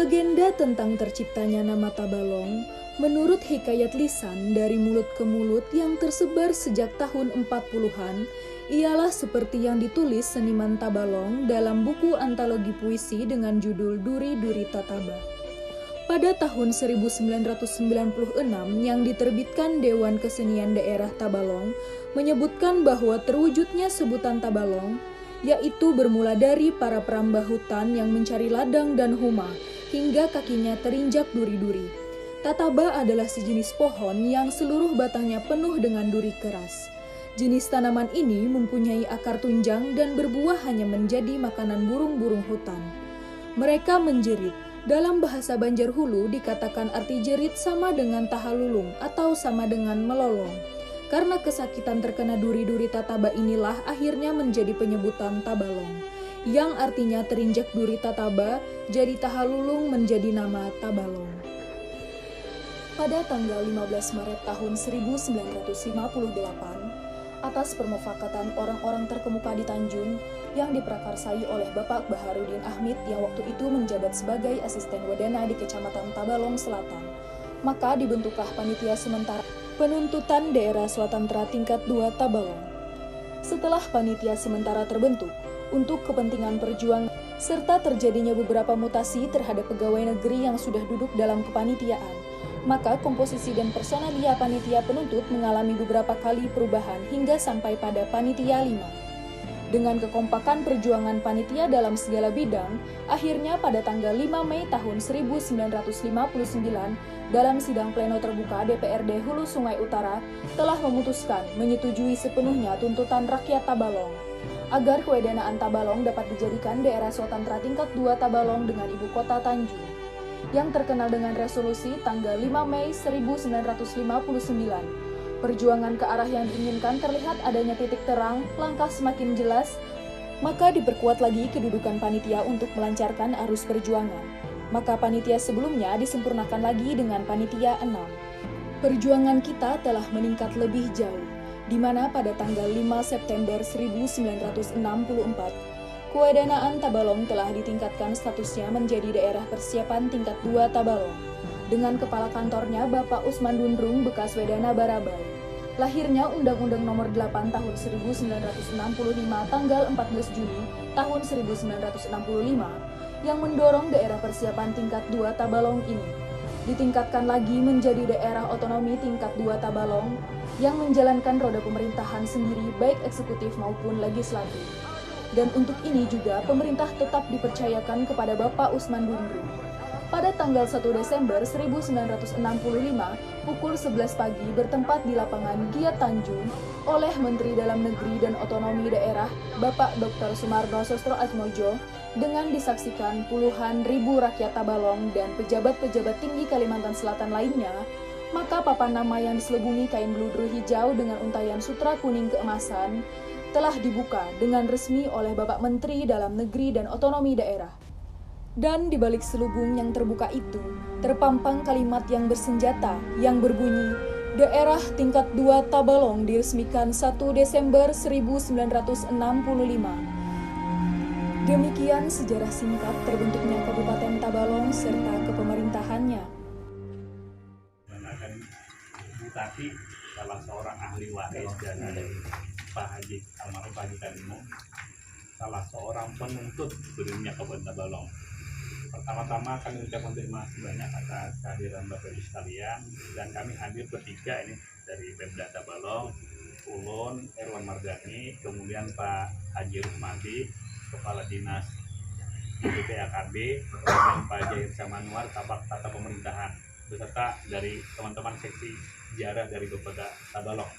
Legenda tentang terciptanya nama Tabalong menurut hikayat lisan dari mulut ke mulut yang tersebar sejak tahun 40-an ialah seperti yang ditulis seniman Tabalong dalam buku antologi puisi dengan judul Duri-Duri Tataba. Pada tahun 1996 yang diterbitkan Dewan Kesenian Daerah Tabalong menyebutkan bahwa terwujudnya sebutan Tabalong yaitu bermula dari para perambah hutan yang mencari ladang dan huma hingga kakinya terinjak duri-duri. Tataba adalah sejenis pohon yang seluruh batangnya penuh dengan duri keras. Jenis tanaman ini mempunyai akar tunjang dan berbuah hanya menjadi makanan burung-burung hutan. Mereka menjerit. Dalam bahasa Banjar Hulu dikatakan arti jerit sama dengan tahalulung atau sama dengan melolong. Karena kesakitan terkena duri-duri tataba inilah akhirnya menjadi penyebutan Tabalong, yang artinya terinjak duri tataba, jadi tahalulung menjadi nama Tabalong. Pada tanggal 15 Maret tahun 1958, atas permufakatan orang-orang terkemuka di Tanjung yang diprakarsai oleh Bapak Baharudin Ahmid yang waktu itu menjabat sebagai asisten Wedana di Kecamatan Tabalong Selatan, maka dibentuklah panitia sementara penuntutan daerah Swatantara tingkat 2 Tabalong. Setelah panitia sementara terbentuk untuk kepentingan perjuangan serta terjadinya beberapa mutasi terhadap pegawai negeri yang sudah duduk dalam kepanitiaan, maka komposisi dan personalia panitia penuntut mengalami beberapa kali perubahan hingga sampai pada panitia 5. Dengan kekompakan perjuangan panitia dalam segala bidang, akhirnya pada tanggal 5 Mei tahun 1959, dalam sidang pleno terbuka DPRD Hulu Sungai Utara telah memutuskan menyetujui sepenuhnya tuntutan rakyat Tabalong agar kewedanaan Tabalong dapat dijadikan daerah Swatantara tingkat 2 Tabalong dengan ibu kota Tanjung, yang terkenal dengan resolusi tanggal 5 Mei 1959. Perjuangan ke arah yang diinginkan terlihat adanya titik terang, langkah semakin jelas, maka diperkuat lagi kedudukan panitia untuk melancarkan arus perjuangan. Maka panitia sebelumnya disempurnakan lagi dengan panitia 6. Perjuangan kita telah meningkat lebih jauh, di mana pada tanggal 5 September 1964, kewedanaan Tabalong telah ditingkatkan statusnya menjadi daerah persiapan tingkat 2 Tabalong, dengan kepala kantornya Bapak Usman Dundrung bekas Wedana Barabai. Lahirnya Undang-Undang Nomor 8 Tahun 1965 tanggal 14 Juni tahun 1965 yang mendorong daerah persiapan tingkat 2 Tabalong ini ditingkatkan lagi menjadi daerah otonomi tingkat 2 Tabalong yang menjalankan roda pemerintahan sendiri baik eksekutif maupun legislatif. Dan untuk ini juga pemerintah tetap dipercayakan kepada Bapak Usman Dundrung. Pada tanggal 1 Desember 1965, pukul 11 pagi bertempat di lapangan Giat Tanjung oleh Menteri Dalam Negeri dan Otonomi Daerah Bapak Dr. Sumarno Sostro Atmojo dengan disaksikan puluhan ribu rakyat Tabalong dan pejabat-pejabat tinggi Kalimantan Selatan lainnya, maka papan nama yang diselubungi kain beludru hijau dengan untayan sutra kuning keemasan telah dibuka dengan resmi oleh Bapak Menteri Dalam Negeri dan Otonomi Daerah. Dan di balik selubung yang terbuka itu, terpampang kalimat yang bersenjata yang berbunyi, daerah tingkat 2 Tabalong diresmikan 1 Desember 1965. Demikian sejarah singkat terbentuknya Kabupaten Tabalong serta kepemerintahannya. Akan Bupati, salah seorang ahli waris dan dari Pak Haji almarhum Pak Haji Tanimo, salah seorang penuntut berdirinya Kabupaten Tabalong. Pertama-tama kami ucapkan terima kasih banyak atas kehadiran Bapak Ibu sekalian, dan kami hadir bertiga ini dari Pemda Tabalong, Ulun, Erwan Mardani, kemudian Pak Haji Rusmadi, Kepala Dinas BPAKB, kemudian Pak Jair Samanuar, Kabak Tata Pemerintahan, beserta dari teman-teman seksi sejarah dari Kabupaten Tabalong.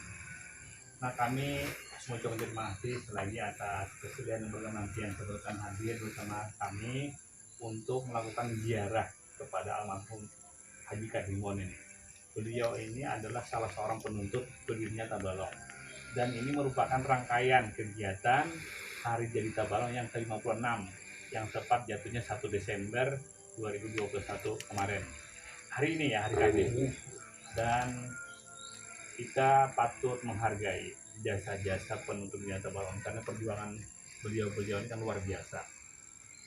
Nah, kami mengucapkan terima kasih lagi atas kesediaan dan nanti yang kebetulan hadir bersama kami untuk melakukan ziarah kepada almarhum Haji Kadimon ini. Beliau ini adalah salah seorang penuntut berdirinya Tabalong, dan ini merupakan rangkaian kegiatan Hari Jadi Tabalong yang ke-56 yang tepat jatuhnya 1 Desember 2021 kemarin. Hari ini ya, hari Kamis. Dan kita patut menghargai jasa-jasa penuntut berdirinya Tabalong karena perjuangan beliau-beliau ini kan luar biasa.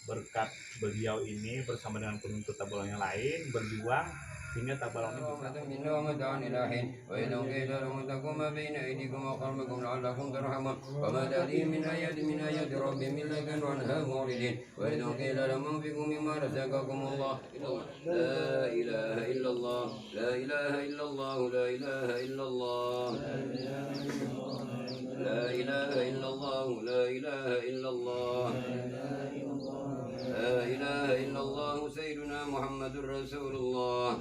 berkat beliau ini bersama dengan penuntut Tabalong yang lain berjuang sehingga Tabalong ini bisa منا ومتاعا إلى حين وإذا قيل لهم اتقوا ما بين أيديكم وقلبكم لعلكم ترحمون وما تأتيهم من آيات ربهم إلا كانوا عنها معرضين وإذا قيل لهم انفقوا مما رزقكم الله لا إله إلا الله لا إله إلا الله لا إله إلا الله لا إله إلا الله لا إله إلا الله لا إله إلا الله سيدنا محمد رسول الله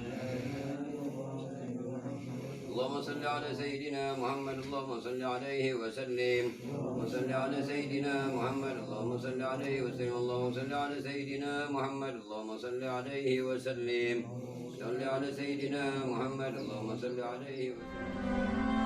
اللهم صل على سيدنا محمد اللهم صل عليه وسلم وصل على سيدنا محمد اللهم صل عليه وسلم اللهم صل على سيدنا محمد اللهم صل عليه وسلم صل على سيدنا محمد اللهم صل عليه وسلم